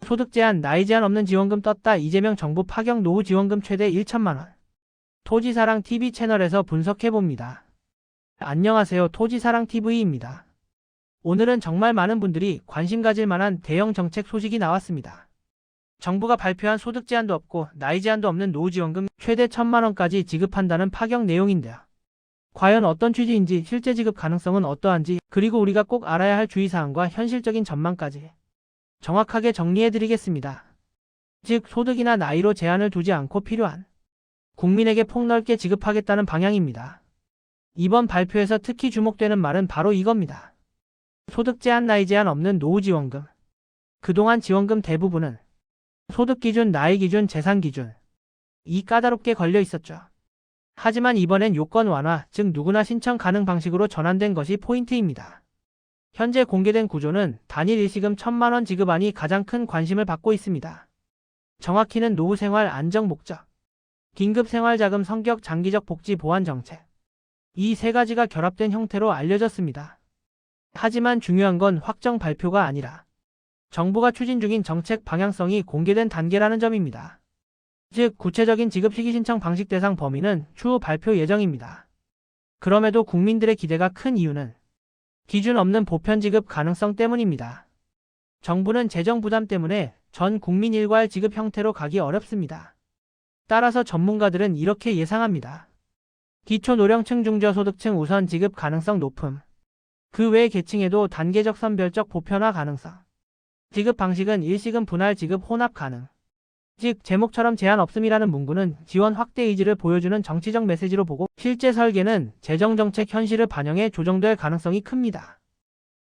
소득 제한, 나이 제한 없는 지원금 떴다. 이재명 정부 파격 노후 지원금 최대 1천만원. 토지사랑TV 채널에서 분석해봅니다. 안녕하세요. 토지사랑TV입니다. 오늘은 정말 많은 분들이 관심 가질 만한 대형 정책 소식이 나왔습니다. 정부가 발표한 소득 제한도 없고 나이 제한도 없는 노후 지원금 최대 1천만원까지 지급한다는 파격 내용인데요. 과연 어떤 취지인지, 실제 지급 가능성은 어떠한지, 그리고 우리가 꼭 알아야 할 주의사항과 현실적인 전망까지 정확하게 정리해드리겠습니다. 즉, 소득이나 나이로 제한을 두지 않고 필요한 국민에게 폭넓게 지급하겠다는 방향입니다. 이번 발표에서 특히 주목되는 말은 바로 이겁니다. 소득 제한, 나이 제한 없는 노후 지원금. 그동안 지원금 대부분은 소득 기준, 나이 기준, 재산 기준 이 까다롭게 걸려 있었죠. 하지만 이번엔 요건 완화, 즉 누구나 신청 가능 방식으로 전환된 것이 포인트입니다. 현재 공개된 구조는 단일 일시금 1천만원 지급안이 가장 큰 관심을 받고 있습니다. 정확히는 노후 생활 안정 목적, 긴급 생활자금 성격, 장기적 복지 보완 정책, 이 세 가지가 결합된 형태로 알려졌습니다. 하지만 중요한 건 확정 발표가 아니라 정부가 추진 중인 정책 방향성이 공개된 단계라는 점입니다. 즉, 구체적인 지급 시기, 신청 방식, 대상 범위는 추후 발표 예정입니다. 그럼에도 국민들의 기대가 큰 이유는 기준 없는 보편 지급 가능성 때문입니다. 정부는 재정 부담 때문에 전 국민 일괄 지급 형태로 가기 어렵습니다. 따라서 전문가들은 이렇게 예상합니다. 기초노령층, 중저소득층 우선 지급 가능성 높음. 그 외 계층에도 단계적 선별적 보편화 가능성. 지급 방식은 일시금 분할 지급 혼합 가능. 즉, 제목처럼 제한 없음이라는 문구는 지원 확대 의지를 보여주는 정치적 메시지로 보고, 실제 설계는 재정정책 현실을 반영해 조정될 가능성이 큽니다.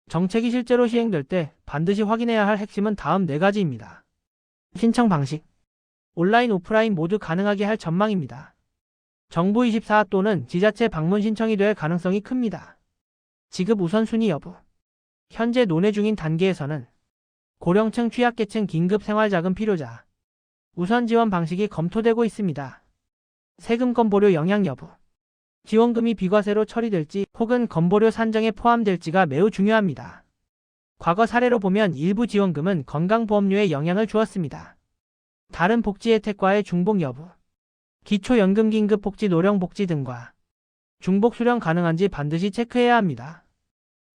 정책이 실제로 시행될 때 반드시 확인해야 할 핵심은 다음 4가지입니다. 신청 방식. 온라인, 오프라인 모두 가능하게 할 전망입니다. 정부 24 또는 지자체 방문 신청이 될 가능성이 큽니다. 지급 우선순위 여부. 현재 논의 중인 단계에서는 고령층, 취약계층, 긴급생활자금 필요자 우선 지원 방식이 검토되고 있습니다. 세금 건보료 영향 여부. 지원금이 비과세로 처리될지 혹은 건보료 산정에 포함될지가 매우 중요합니다. 과거 사례로 보면 일부 지원금은 건강보험료에 영향을 주었습니다. 다른 복지 혜택과의 중복 여부. 기초연금, 긴급복지, 노령복지 등과 중복 수령 가능한지 반드시 체크해야 합니다.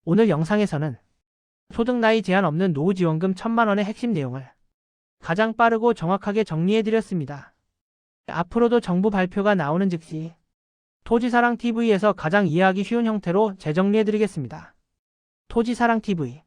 오늘 영상에서는 소득 나이 제한 없는 노후 지원금 1천만원의 핵심 내용을 가장 빠르고 정확하게 정리해드렸습니다. 앞으로도 정부 발표가 나오는 즉시 토지사랑TV에서 가장 이해하기 쉬운 형태로 재정리해드리겠습니다. 토지사랑TV